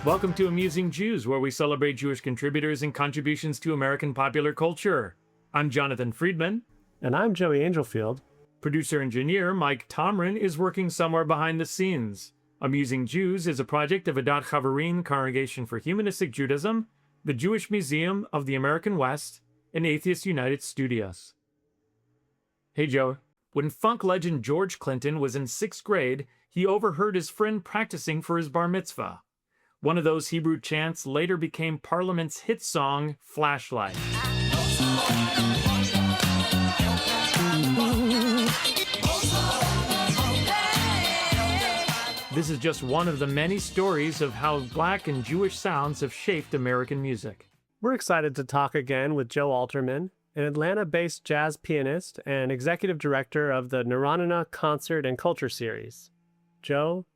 Welcome to Amusing Jews, where we celebrate Jewish contributors and contributions to American popular culture. I'm Jonathan Friedmann. And I'm Joey Angelfield. Producer-engineer Mike Tomren is working somewhere behind the scenes. Amusing Jews is a project of Adat Chaverim Congregation for Humanistic Judaism, the Jewish Museum of the American West, and Atheists United Studios. Hey Joe, when funk legend George Clinton was in 6th grade, he overheard his friend practicing for his bar mitzvah. One of those Hebrew chants later became Parliament's hit song, Flashlight. This is just one of the many stories of how Black and Jewish sounds have shaped American music. We're excited to talk again with Joe Alterman, an Atlanta-based jazz pianist and executive director of the Neranenah Concert and Culture Series. Joe,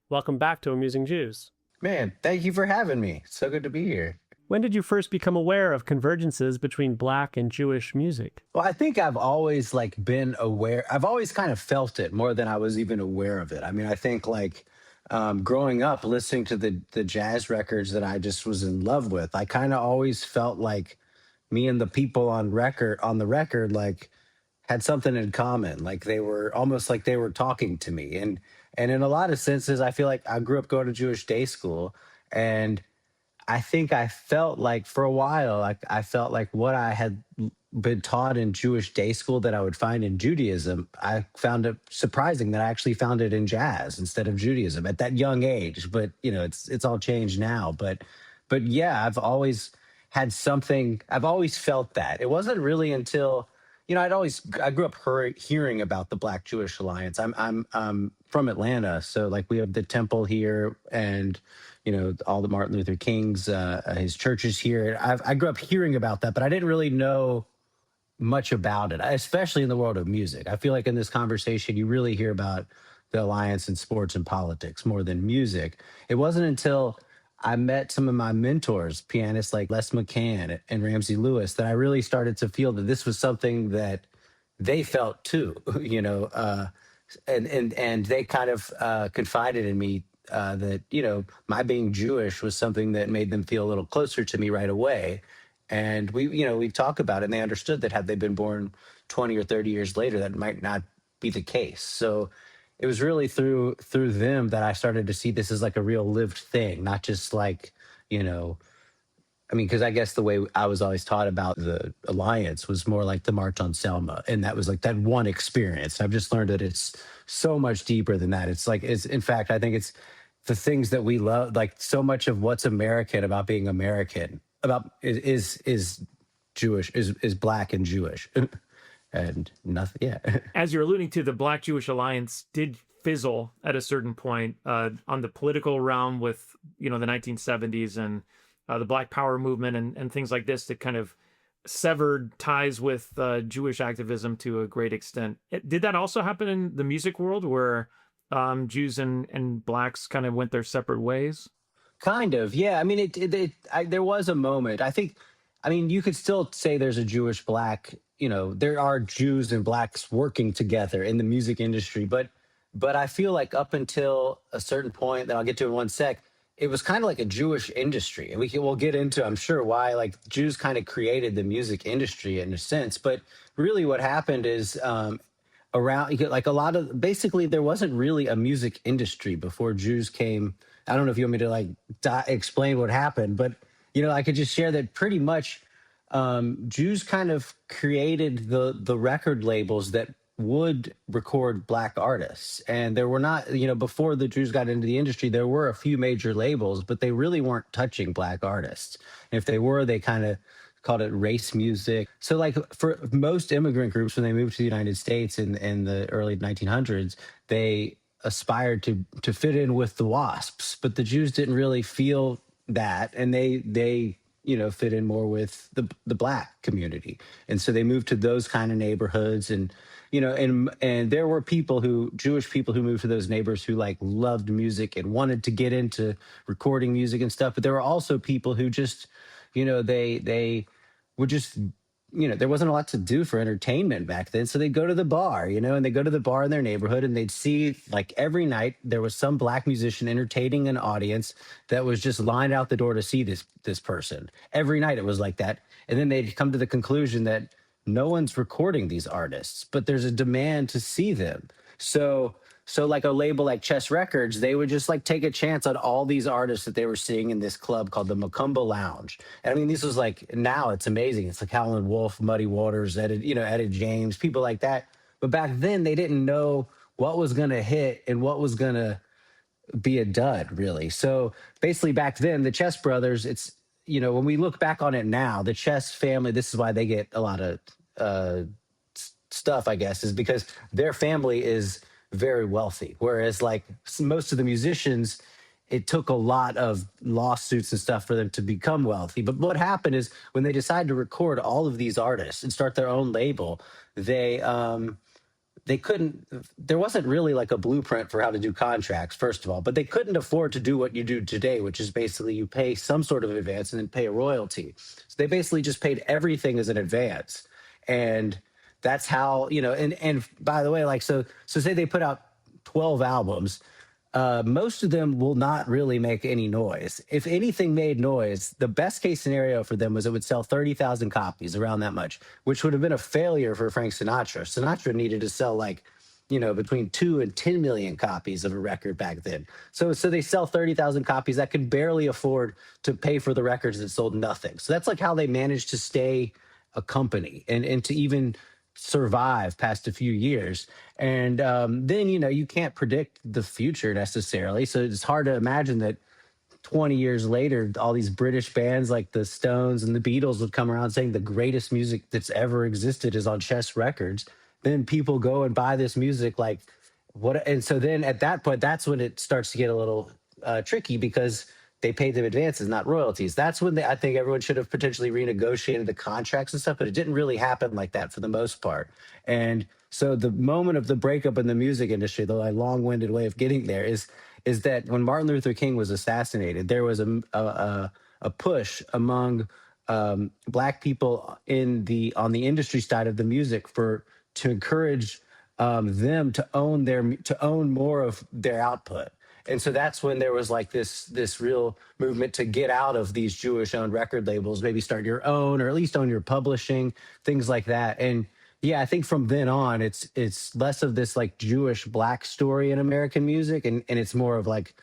welcome back to Amusing Jews. Man, thank you for having me. So good to be here. When did you first become aware of convergences between Black and Jewish music? Well, I think I've always been aware. I've always kind of felt it more than I was even aware of it. I mean, I think growing up, listening to the jazz records that I just was in love with, I kind of always felt like me and the people on the record, had something in common. Like they were almost like they were talking to me. And in a lot of senses, I feel like I grew up going to Jewish day school, and I think I felt like for a while, I felt like what I had been taught in Jewish day school that I would find in Judaism, I found it surprising that I actually found it in jazz instead of Judaism at that young age. But it's all changed now. But yeah, I've always had something. I've always felt that. It wasn't really until I grew up hearing about the Black Jewish Alliance. I'm from Atlanta, so we have the temple here, and all the Martin Luther King's his churches here. I grew up hearing about that, but I didn't really know much about it, especially in the world of music. I feel like in this conversation, you really hear about the alliance in sports and politics more than music. It wasn't until I met some of my mentors, pianists like Les McCann and Ramsey Lewis, that I really started to feel that this was something that they felt too, and they kind of confided in me that, my being Jewish was something that made them feel a little closer to me right away. And we talk about it, and they understood that had they been born 20 or 30 years later, that might not be the case. So it was really through them that I started to see this as a real lived thing, not just because I guess the way I was always taught about the alliance was more like the March on Selma, and that was that one experience. I've just learned that it's so much deeper than that. It's in fact, I think it's the things that we love, so much of what's American about being American is Jewish, is Black and Jewish. And nothing, yeah. As you're alluding to, the Black Jewish Alliance did fizzle at a certain point on the political realm with, the 1970s and the Black Power movement and things like this that kind of severed ties with Jewish activism to a great extent. Did that also happen in the music world where Jews and Blacks kind of went their separate ways? Kind of, yeah. I mean, there was a moment. I think, you could still say there's a Jewish Black. There are Jews and Blacks working together in the music industry, but I feel like up until a certain point that I'll get to in one sec, it was kind of like a Jewish industry, and we'll get into, I'm sure, why Jews kind of created the music industry in a sense. But really, what happened is around a lot of basically there wasn't really a music industry before Jews came. I don't know if you want me to explain what happened, but I could just share that pretty much. Jews kind of created the record labels that would record Black artists. And there were not, before the Jews got into the industry, there were a few major labels, but they really weren't touching Black artists. And if they were, they kind of called it race music. So for most immigrant groups, when they moved to the United States in the early 1900s, they aspired to fit in with the WASPs, but the Jews didn't really feel that. And they fit in more with the Black community. And so they moved to those kind of neighborhoods. And, and there were Jewish people who moved to those neighbors who loved music and wanted to get into recording music and stuff. But there were also people who just, they would just there wasn't a lot to do for entertainment back then. So they'd go to the bar, and they go to the bar in their neighborhood, and they'd see, like, every night there was some black musician entertaining an audience that was just lined out the door to see this person. Every night it was like that. And then they'd come to the conclusion that no one's recording these artists, but there's a demand to see them. So like a label like Chess Records, they would just like take a chance on all these artists that they were seeing in this club called the Macumba Lounge. And I mean, this was like, now it's amazing. It's like Howlin' Wolf, Muddy Waters, Etta James, people like that. But back then they didn't know what was going to hit and what was going to be a dud, really. So basically back then, the Chess brothers, when we look back on it now, the Chess family, this is why they get a lot of stuff, I guess, is because their family is very wealthy. Whereas like most of the musicians, it took a lot of lawsuits and stuff for them to become wealthy. But what happened is when they decided to record all of these artists and start their own label, they couldn't, there wasn't really like a blueprint for how to do contracts, first of all, but they couldn't afford to do what you do today, which is basically you pay some sort of advance and then pay a royalty. So they basically just paid everything as an advance. And that's how, and by the way, like, so say they put out 12 albums, most of them will not really make any noise. If anything made noise, the best case scenario for them was it would sell 30,000 copies, around that much, which would have been a failure for Frank Sinatra. Sinatra needed to sell like, between 2 and 10 million copies of a record back then. So they sell 30,000 copies that could barely afford to pay for the records that sold nothing. So that's like how they managed to stay a company and to even survive past a few years. And then, you can't predict the future necessarily. So it's hard to imagine that 20 years later, all these British bands like the Stones and the Beatles would come around saying the greatest music that's ever existed is on Chess Records. Then people go and buy this music like what? And so then at that point, that's when it starts to get a little tricky because they paid them advances, not royalties. That's when I think everyone should have potentially renegotiated the contracts and stuff, but it didn't really happen like that for the most part. And so the moment of the breakup in the music industry, the long-winded way of getting there, is that when Martin Luther King was assassinated, there was a push among Black people on the industry side of the music to encourage them to own more of their output. And so that's when there was like this real movement to get out of these Jewish-owned record labels, maybe start your own, or at least own your publishing, things like that. And yeah, I think from then on, it's less of this like Jewish Black story in American music, and it's more of like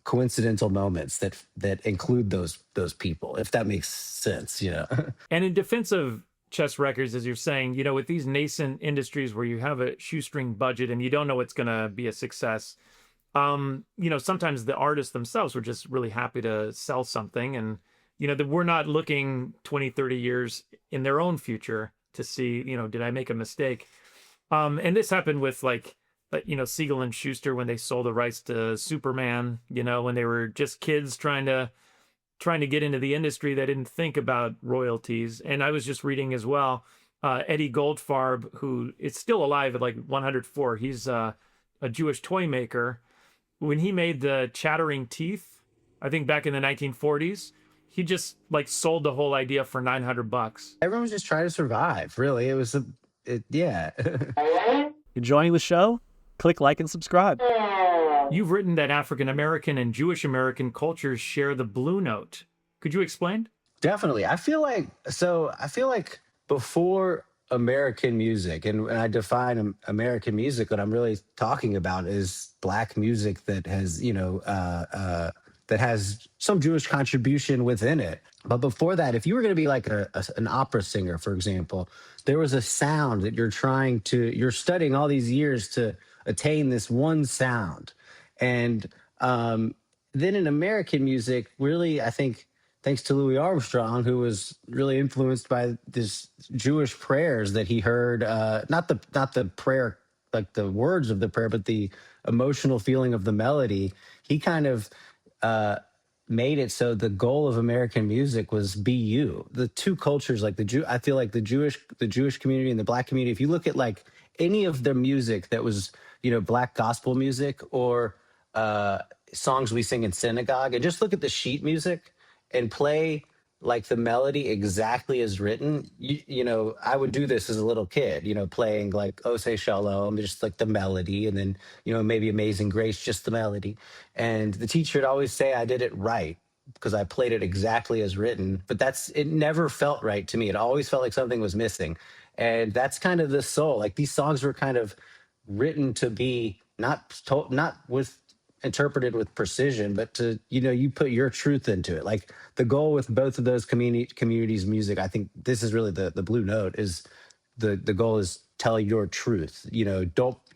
coincidental moments that include those people, if that makes sense, And in defense of Chess Records, as you're saying, with these nascent industries where you have a shoestring budget and you don't know what's going to be a success, sometimes the artists themselves were just really happy to sell something, and that we're not looking 20, 30 years in their own future to see, did I make a mistake? And this happened with like Siegel and Schuster when they sold the rights to Superman, when they were just kids trying to get into the industry. They didn't think about royalties. And I was just reading as well, Eddie Goldfarb, who is still alive at like 104. He's a Jewish toy maker. When he made the chattering teeth, I think back in the 1940s, he just like sold the whole idea for $900. Everyone was just trying to survive, really. Yeah. Enjoying the show? Click like and subscribe. You've written that African American and Jewish American cultures share the blue note. Could you explain? Definitely. I feel like before American music, and when I define American music, what I'm really talking about is Black music that has, that has some Jewish contribution within it. But before that, if you were going to be like an opera singer, for example, there was a sound that you're studying all these years to attain this one sound. And then in American music, really, I think, thanks to Louis Armstrong, who was really influenced by this Jewish prayers that he heard, not the prayer, like the words of the prayer, but the emotional feeling of the melody. He kind of made it so the goal of American music was be you. The two cultures, like I feel like the Jewish community and the Black community, if you look at like any of their music that was, Black gospel music or songs we sing in synagogue, and just look at the sheet music and play like the melody exactly as written. You know, I would do this as a little kid, you know, playing like "Oh Say Shalom," just like the melody, and then, you know, maybe "Amazing Grace," just the melody. And the teacher would always say I did it right because I played it exactly as written. But it never felt right to me. It always felt like something was missing. And that's kind of the soul. Like these songs were kind of written to be not with interpreted with precision, but to, you know, you put your truth into it. Like the goal with both of those communities music, I think this is really the blue note is the goal is tell your truth. You know,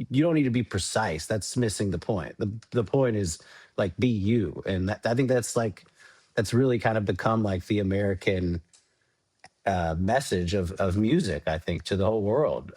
you don't need to be precise. That's missing the point. The point is like be you. And I think that's really kind of become like the American message of music, I think, to the whole world,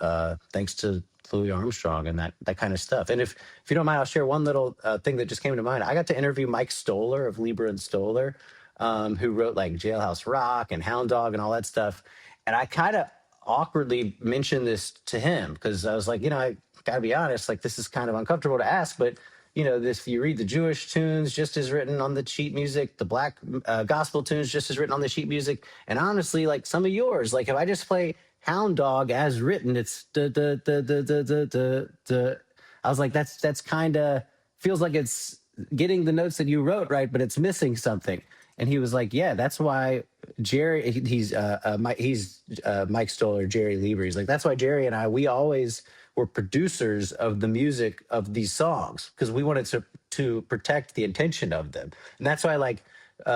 thanks to Louis Armstrong and that kind of stuff. And if you don't mind, I'll share one little thing that just came to mind. I got to interview Mike Stoller of Lieber and Stoller, who wrote like Jailhouse Rock and Hound Dog and all that stuff. And I kind of awkwardly mentioned this to him because I was like, you know, I gotta be honest, like this is kind of uncomfortable to ask, but you know, this you read the Jewish tunes just as written on the sheet music, the black gospel tunes just as written on the sheet music, and honestly, like some of yours, like if I just play Hound Dog as written, it's the. I was like, that's kind of feels like it's getting the notes that you wrote right, but it's missing something. And he was like, yeah, that's why Jerry. He's Mike Stoller, Jerry Lieber. He's like, that's why Jerry and we always were producers of the music of these songs because we wanted to protect the intention of them. And that's why like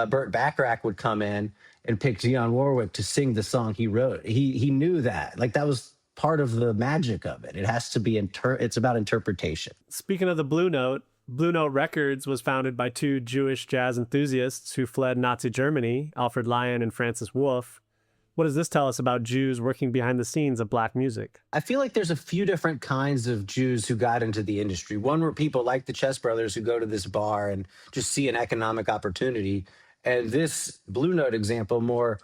Burt Bacharach would come in and pick Dionne Warwick to sing the song he wrote. He knew that. Like that was part of the magic of it. It has to be it's about interpretation. Speaking of the Blue Note Records was founded by two Jewish jazz enthusiasts who fled Nazi Germany, Alfred Lion and Francis Wolff. What does this tell us about Jews working behind the scenes of Black music? I feel like there's a few different kinds of Jews who got into the industry. One were people like the Chess Brothers who go to this bar and just see an economic opportunity. And this Blue Note example more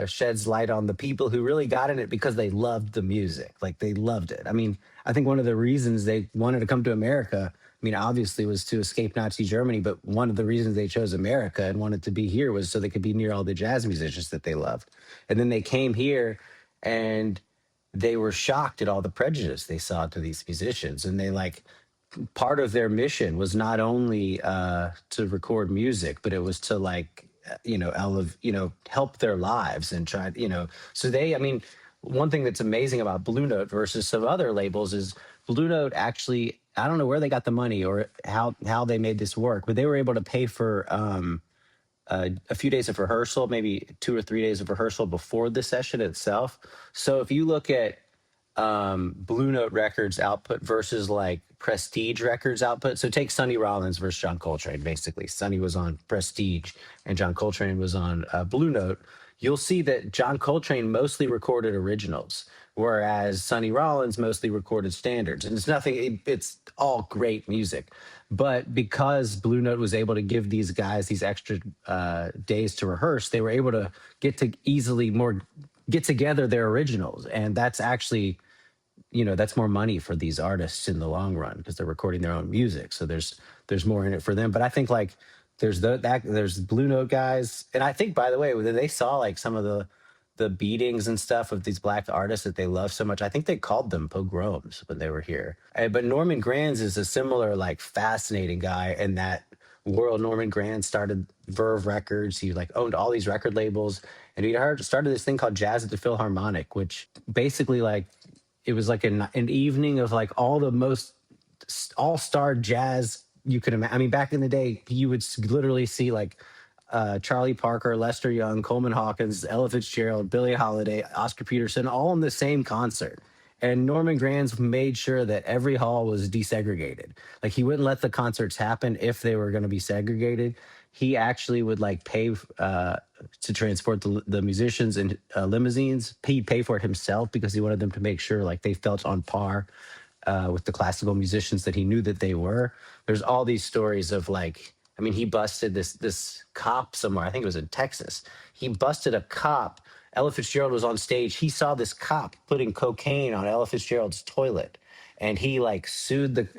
sheds light on the people who really got in it because they loved the music. Like they loved it. I mean, I think one of the reasons they wanted to come to America, I mean, obviously was to escape Nazi Germany, but one of the reasons they chose America and wanted to be here was so they could be near all the jazz musicians that they loved. And then they came here and they were shocked at all the prejudice they saw to these musicians. And they like, part of their mission was not only to record music, but it was to like, help their lives and try, so I mean, one thing that's amazing about Blue Note versus some other labels is Blue Note actually, I don't know where they got the money or how they made this work, but they were able to pay for a few days of rehearsal, maybe 2 or 3 days of rehearsal before the session itself. So if you look at Blue Note Records output versus like Prestige Records output. So take Sonny Rollins versus John Coltrane, basically. Sonny was on Prestige and John Coltrane was on Blue Note. You'll see that John Coltrane mostly recorded originals, whereas Sonny Rollins mostly recorded standards. And it's all great music. But because Blue Note was able to give these guys these extra days to rehearse, they were able to get together their originals. And that's actually, that's more money for these artists in the long run because they're recording their own music. So there's more in it for them. But I think like there's Blue Note guys. And I think, by the way, they saw like some of the beatings and stuff of these Black artists that they love so much. I think they called them pogroms when they were here. But Norman Granz is a similar like fascinating guy in that world. Norman Granz started Verve Records. He like owned all these record labels. And he started this thing called Jazz at the Philharmonic, which basically like, it was like an evening of like all the most all-star jazz you could imagine. I mean, back in the day, you would literally see like Charlie Parker, Lester Young, Coleman Hawkins, Ella Fitzgerald, Billie Holiday, Oscar Peterson, all in the same concert. And Norman Granz made sure that every hall was desegregated. Like he wouldn't let the concerts happen if they were going to be segregated. He actually would like pay to transport the musicians in limousines. He'd pay for it himself because he wanted them to make sure like they felt on par with the classical musicians that he knew that they were. There's all these stories of like, I mean, he busted this cop somewhere. I think it was in Texas. He busted a cop. Ella Fitzgerald was on stage. He saw this cop putting cocaine on Ella Fitzgerald's toilet, and he like sued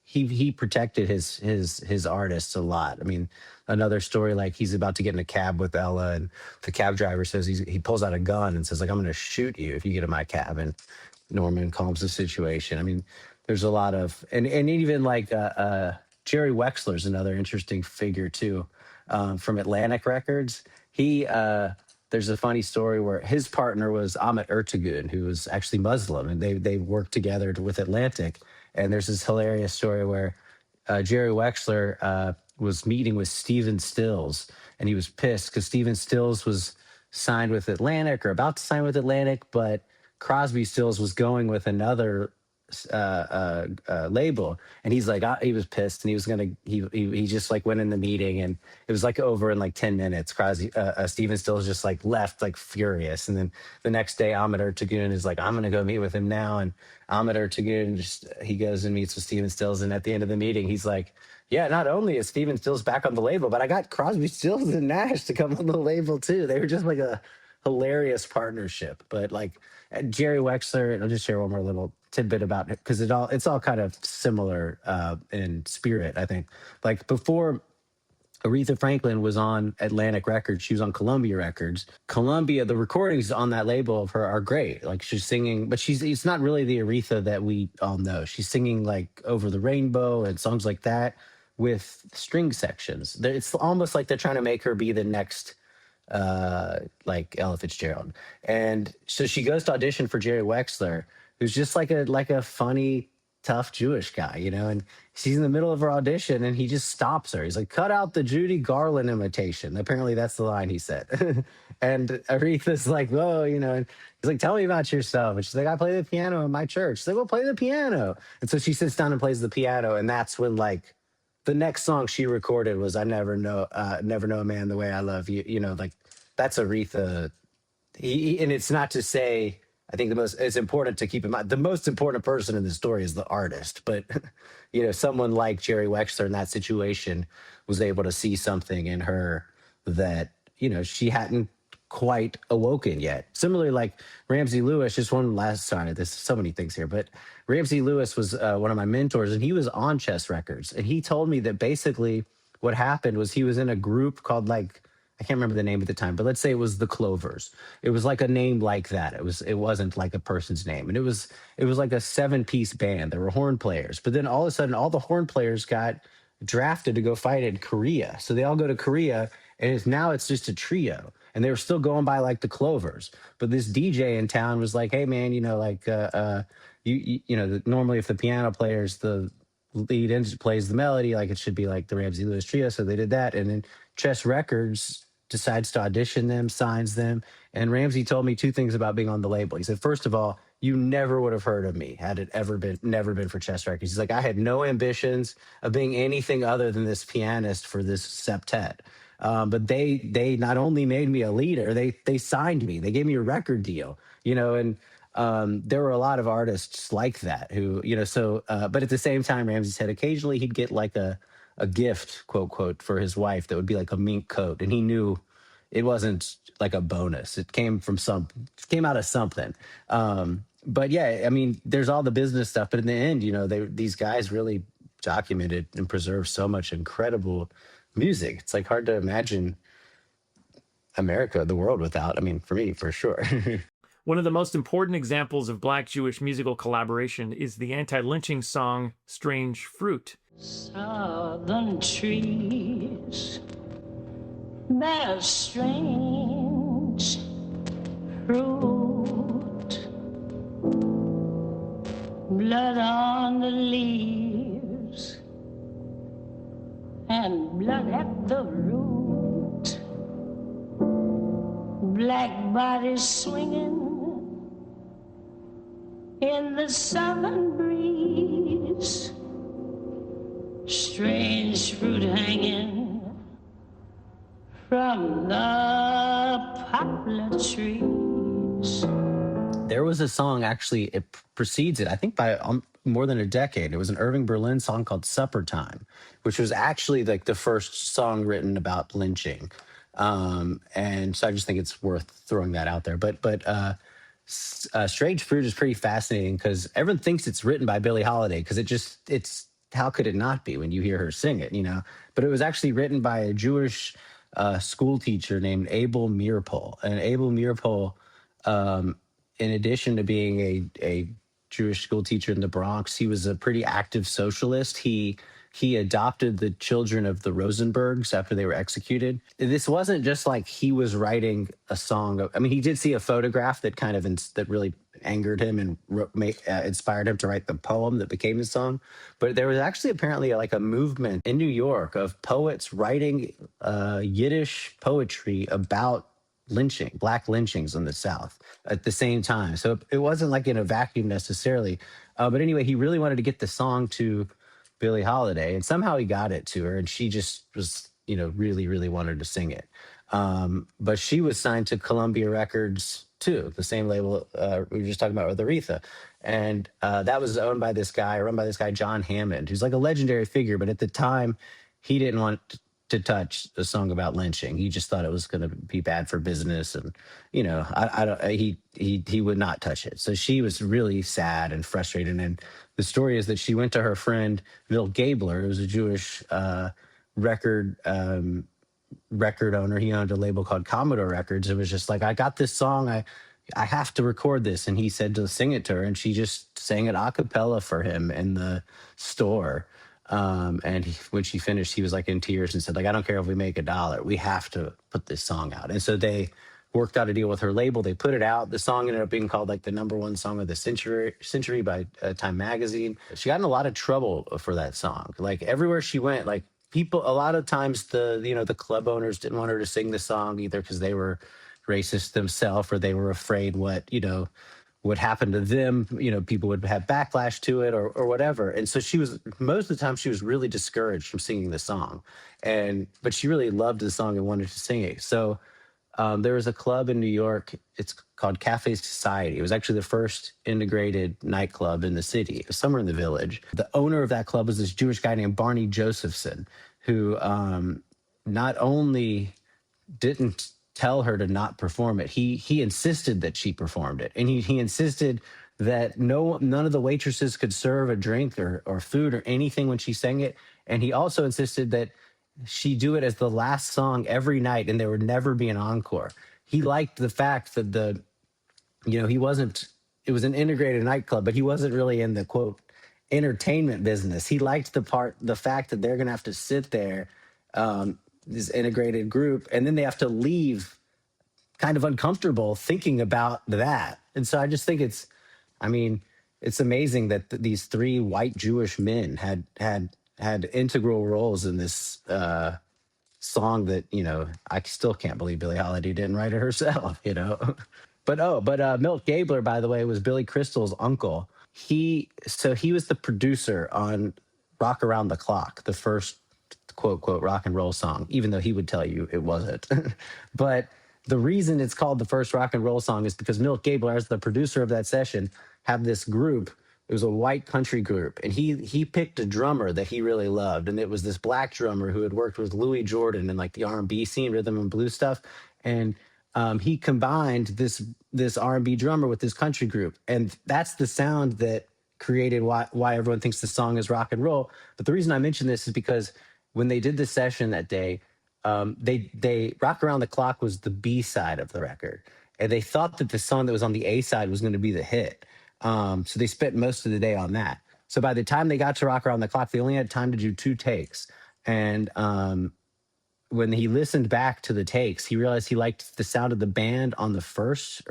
he he protected his artists a lot. I mean, another story, like he's about to get in a cab with Ella, and the cab driver says he pulls out a gun and says like, I'm going to shoot you if you get in my cab. And Norman calms the situation. I mean, there's a lot of, and even like Jerry Wexler's another interesting figure too, from Atlantic Records. There's a funny story where his partner was Ahmet Ertegun, who was actually Muslim, and they worked together with Atlantic. And there's this hilarious story where Jerry Wexler was meeting with Stephen Stills, and he was pissed because Stephen Stills was signed with Atlantic or about to sign with Atlantic, but Crosby, Stills was going with another label, and he's like, he was pissed, and he was gonna, he just like went in the meeting, and it was like over in like 10 minutes. Crosby, Stephen Stills just like left like furious, and then the next day Ahmet Ertegun is like, I'm gonna go meet with him now, and Ahmet Ertegun he goes and meets with Stephen Stills, and at the end of the meeting he's like, yeah, not only is Stephen Stills back on the label, but I got Crosby, Stills, and Nash to come on the label too. They were just like a hilarious partnership. But like Jerry Wexler, and I'll just share one more little tidbit about it because it's all kind of similar in spirit, I think. Like before Aretha Franklin was on Atlantic Records, she was on Columbia Records. Columbia, the recordings on that label of her are great. Like she's singing, but it's not really the Aretha that we all know. She's singing like Over the Rainbow and songs like that with string sections. It's almost like they're trying to make her be the next like Ella Fitzgerald. And so she goes to audition for Jerry Wexler, who's just like a funny, tough Jewish guy, you know, and she's in the middle of her audition and he just stops her. He's like, cut out the Judy Garland imitation. Apparently that's the line he said. And Aretha's like, whoa, you know, and he's like, tell me about yourself. And she's like, I play the piano in my church. She's like, well, play the piano. And so she sits down and plays the piano. And that's when like the next song she recorded was I Never Know a Man the Way I Love You. You know, like that's Aretha. And it's not to say, I think it's important to keep in mind, the most important person in the story is the artist. But, you know, someone like Jerry Wexler in that situation was able to see something in her that, you know, she hadn't quite awoken yet. Similarly, like Ramsey Lewis, just one last, sorry, there's so many things here, but Ramsey Lewis was one of my mentors, and he was on Chess Records. And he told me that basically what happened was he was in a group called like, I can't remember the name at the time, but let's say it was the Clovers. It was like a name like that. It wasn't like a person's name. And it was like a 7-piece band. There were horn players. But then all of a sudden, all the horn players got drafted to go fight in Korea. So they all go to Korea, and now it's just a trio. And they were still going by like the Clovers. But this DJ in town was like, hey man, you know, like you know, normally if the piano player's the lead plays the melody, like it should be like the Ramsey Lewis trio. So they did that. And then Chess Records decides to audition them, signs them. And Ramsey told me 2 things about being on the label. He said, first of all, you never would have heard of me had it never been for Chess Records. He's like, I had no ambitions of being anything other than this pianist for this septet. But they not only made me a leader, they signed me. They gave me a record deal, you know, and there were a lot of artists like that who, you know, so, but at the same time, Ramsey said occasionally he'd get like a gift, quote, for his wife that would be like a mink coat. And he knew it wasn't like a bonus. It came out of something. But yeah, I mean, there's all the business stuff, but in the end, you know, these guys really documented and preserved so much incredible music. It's like hard to imagine America, the world without, I mean, for me, for sure. One of the most important examples of Black Jewish musical collaboration is the anti-lynching song Strange Fruit. Southern trees bear strange fruit, blood on the leaves and blood at the root, black bodies swinging in the southern breeze, strange fruit hanging from the poplar trees. There was a song, actually, it precedes it, I think by more than a decade. It was an Irving Berlin song called Supper Time, which was actually like the first song written about lynching. And so I just think it's worth throwing that out there. But Strange Fruit is pretty fascinating because everyone thinks it's written by Billie Holiday because it's how could it not be when you hear her sing it, you know? But it was actually written by a Jewish school teacher named Abel Meerpol. And Abel Meerpol, in addition to being a Jewish school teacher in the Bronx, he was a pretty active socialist. He adopted the children of the Rosenbergs after they were executed. This wasn't just like he was writing a song. I mean, he did see a photograph that kind of that really angered him and inspired him to write the poem that became the song. But there was actually apparently like a movement in New York of poets writing Yiddish poetry about lynching, black lynchings in the South at the same time. So it wasn't like in a vacuum necessarily. But anyway, he really wanted to get the song to Billie Holiday, and somehow he got it to her, and she just was, you know, really, really wanted to sing it. But she was signed to Columbia Records too, the same label we were just talking about with Aretha. And that was run by this guy, John Hammond, who's like a legendary figure. But at the time, he didn't want to touch a song about lynching. He just thought it was going to be bad for business, and you know, I don't. He would not touch it. So she was really sad and frustrated. And the story is that she went to her friend Milt Gabler, who was a Jewish record owner. He owned a label called Commodore Records. It was just like, I got this song. I have to record this. And he said to sing it to her, and she just sang it a cappella for him in the store. And when she finished, he was like in tears and said, like, I don't care if we make $1, we have to put this song out. And so they worked out a deal with her label. They put it out. The song ended up being called like the #1 song of the century by Time Magazine. She got in a lot of trouble for that song. Like everywhere she went, like people, a lot of times the club owners didn't want her to sing the song either because they were racist themselves, or they were afraid what would happen to them. You know, people would have backlash to it or whatever. And so most of the time she was really discouraged from singing the song. But she really loved the song and wanted to sing it. So there was a club in New York. It's called Cafe Society. It was actually the first integrated nightclub in the city. It was somewhere in the Village. The owner of that club was this Jewish guy named Barney Josephson, who not only didn't tell her to not perform it, he insisted that she performed it. And he insisted that none of the waitresses could serve a drink or food or anything when she sang it. And he also insisted that she do it as the last song every night, and there would never be an encore. He liked the fact that it was an integrated nightclub, but he wasn't really in the quote entertainment business. He liked the fact that they're going to have to sit there, this integrated group, and then they have to leave kind of uncomfortable thinking about that. And so I just think it's amazing that these 3 white Jewish men had integral roles in this song that, you know, I still can't believe Billie Holiday didn't write it herself, you know. But Milt Gabler, by the way, was Billy Crystal's uncle. He was the producer on Rock Around the Clock, the first quote rock and roll song, even though he would tell you it wasn't. But the reason it's called the first rock and roll song is because Milt Gabler, as the producer of that session, had this group. It was a white country group, and he picked a drummer that he really loved, and it was this black drummer who had worked with Louis Jordan in like the R&B scene, rhythm and blues stuff, and he combined this R&B drummer with this country group, and that's the sound that created why everyone thinks the song is rock and roll. But the reason I mention this is because when they did the session that day, they Rock Around the Clock was the B side of the record, and they thought that the song that was on the A side was going to be the hit. So they spent most of the day on that. So by the time they got to Rock Around the Clock, they only had time to do 2 takes. And when he listened back to the takes, he realized he liked the sound of the band on the first,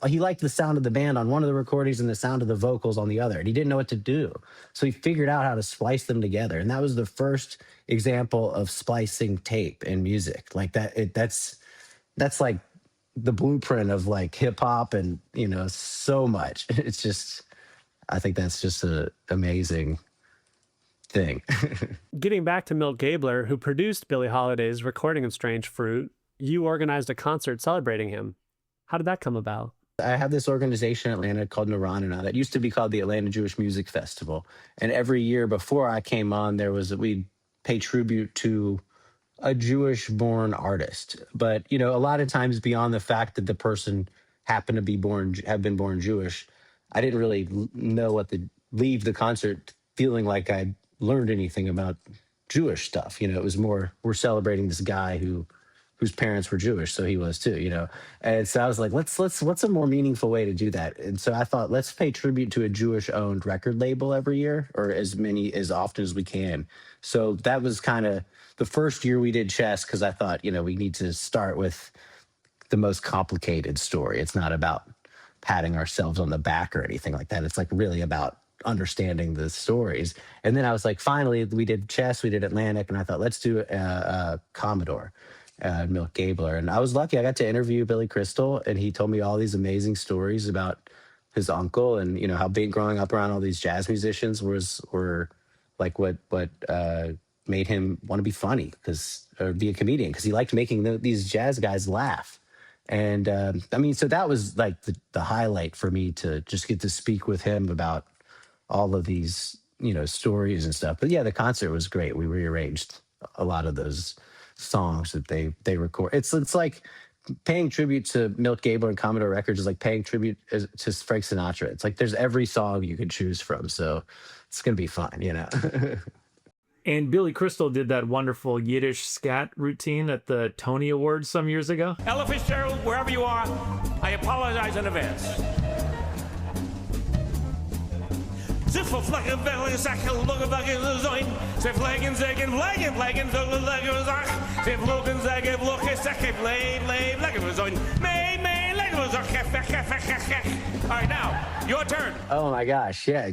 he liked the sound of the band on one of the recordings and the sound of the vocals on the other. And he didn't know what to do. So he figured out how to splice them together. And that was the first example of splicing tape in music. Like that's like the blueprint of like hip hop and, you know, so much. It's just, I think that's just an amazing thing. Getting back to Milt Gabler, who produced Billie Holiday's recording of Strange Fruit, you organized a concert celebrating him. How did that come about? I have this organization in Atlanta called Neranenah that used to be called the Atlanta Jewish Music Festival. And every year before I came on, we'd pay tribute to a Jewish-born artist. But, you know, a lot of times beyond the fact that the person happened to have been born Jewish, I didn't really know what to leave the concert feeling like I'd learned anything about Jewish stuff. You know, it was more, we're celebrating this guy whose parents were Jewish, so he was too, you know. And so I was like, let's what's a more meaningful way to do that? And so I thought, let's pay tribute to a Jewish-owned record label every year, or as often as we can. So that was kind of the first year we did Chess, because I thought, you know, we need to start with the most complicated story. It's not about patting ourselves on the back or anything like that. It's like really about understanding the stories. And then I was like, finally, we did Chess, we did Atlantic, and I thought, let's do Commodore, Milt Gabler. And I was lucky. I got to interview Billy Crystal, and he told me all these amazing stories about his uncle, and you know how big growing up around all these jazz musicians were like what made him want to be funny or be a comedian, because he liked making these jazz guys laugh. And I mean, so that was like the highlight for me, to just get to speak with him about all of these, you know, stories and stuff. But yeah, the concert was great. We rearranged a lot of those songs that they record. It's like paying tribute to Milt Gabler and Commodore Records is like paying tribute to Frank Sinatra. It's like there's every song you could choose from. So it's gonna be fun, you know. And Billy Crystal did that wonderful Yiddish scat routine at the Tony Awards some years ago. Ella Fitzgerald, wherever you are, I apologize in advance. Zoveel vlaggen, velgen, zakken, loggen, vlaggen, zoin. Ze vlaggen, zeggen, vlaggen, vlaggen, zullen leggen, zag. Ze vlogen, zeggen, vloggen, zeggen, vleed, leggen, zoin. Mee, leggen, zag, gef. All right, now, your turn. Oh my gosh, yeah.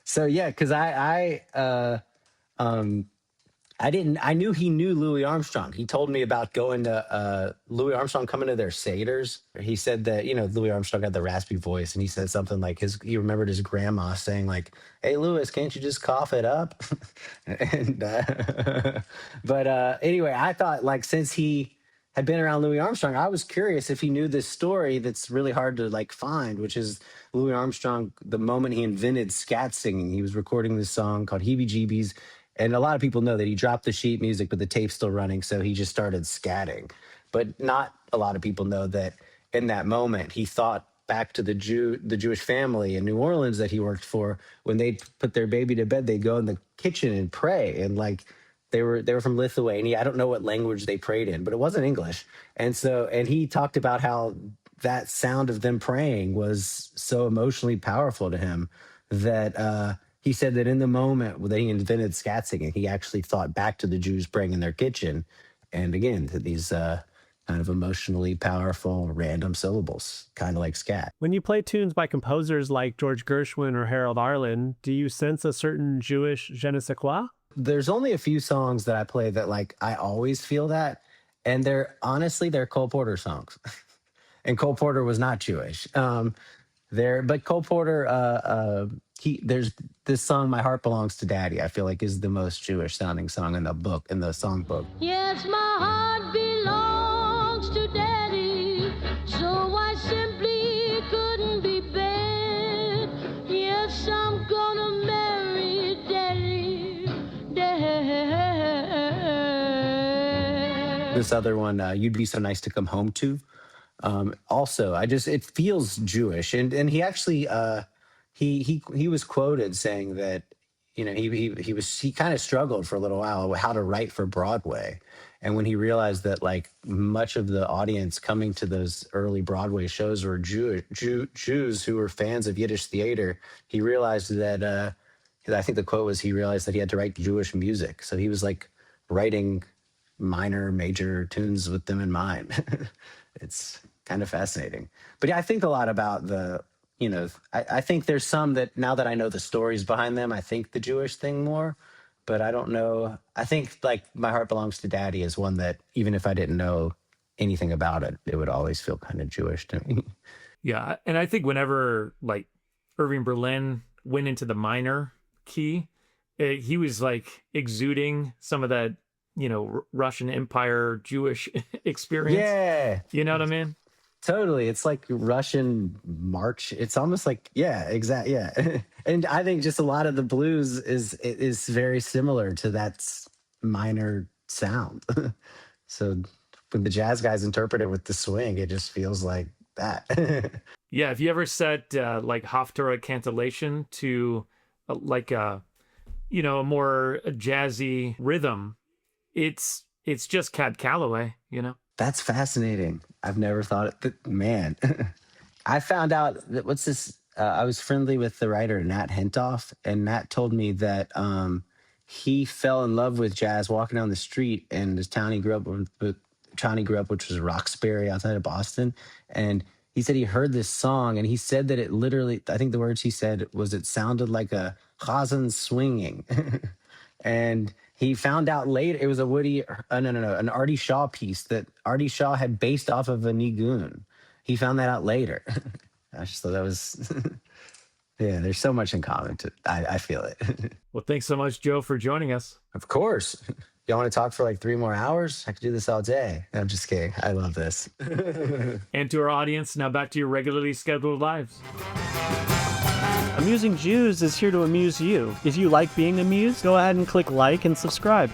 So yeah, because I knew he knew Louis Armstrong. He told me about going to Louis Armstrong coming to their Seders. He said that, you know, Louis Armstrong had the raspy voice, and he said something like he remembered his grandma saying like, "Hey Louis, can't you just cough it up?" And but anyway, I thought, like, since he had been around Louis Armstrong, I was curious if he knew this story that's really hard to like find, which is Louis Armstrong, the moment he invented scat singing. He was recording this song called Heebie Jeebies. And a lot of people know that he dropped the sheet music, but the tape's still running, so he just started scatting. But not a lot of people know that in that moment, he thought back to the Jewish family in New Orleans that he worked for. When they'd put their baby to bed, they'd go in the kitchen and pray. And like they were from Lithuania. I don't know what language they prayed in, but it wasn't English. And he talked about how that sound of them praying was so emotionally powerful to him that he said that in the moment that he invented scat singing, he actually thought back to the Jews praying in their kitchen. And again, to these kind of emotionally powerful random syllables, kind of like scat. When you play tunes by composers like George Gershwin or Harold Arlen, do you sense a certain Jewish je ne sais quoi? There's only a few songs that I play that like I always feel that. And they're Cole Porter songs. And Cole Porter was not Jewish. But Cole Porter, there's this song, "My Heart Belongs to Daddy," I feel like is the most Jewish sounding song in the songbook. Yes, my heart belongs to Daddy, so I simply couldn't be bad. Yes, I'm gonna marry Daddy. This other one, "You'd Be So Nice to Come Home To." Also, it feels Jewish, and he actually he was quoted saying that, you know, he kind of struggled for a little while with how to write for Broadway, and when he realized that like much of the audience coming to those early Broadway shows were Jews who were fans of Yiddish theater, he realized that I think the quote was, he realized that he had to write Jewish music, so he was like writing minor, major tunes with them in mind. It's kind of fascinating. But yeah, I think a lot about I think there's some that now that I know the stories behind them, I think the Jewish thing more, but I don't know. I think like "My Heart Belongs to Daddy" is one that even if I didn't know anything about it, it would always feel kind of Jewish to me. Yeah, and I think whenever like Irving Berlin went into the minor key, he was like exuding some of that, you know, Russian Empire Jewish experience. Yeah. You know what I mean? Totally. It's like Russian march. It's almost like, yeah, exactly. Yeah. And I think just a lot of the blues is very similar to that minor sound. So when the jazz guys interpret it with the swing, it just feels like that. Yeah. If you ever set like Haftarah cantillation to like a more jazzy rhythm, it's just Cab Calloway, That's fascinating. I've never thought it. Man, I found out that what's this? I was friendly with the writer Nat Hentoff, and Nat told me that he fell in love with jazz walking down the street in this town he grew up which was Roxbury outside of Boston. And he said he heard this song, and he said that it literally, I think the words he said was it sounded like a chazan swinging. And he found out later it was an Artie Shaw piece that Artie Shaw had based off of a nigun. He found that out later. I just thought that was, yeah, there's so much in common. I feel it. Well, thanks so much, Joe, for joining us. Of course. Y'all want to talk for like 3 more hours? I could do this all day. No, I'm just kidding. I love this. And to our audience, now back to your regularly scheduled lives. Amusing Jews is here to amuse you. If you like being amused, go ahead and click like and subscribe.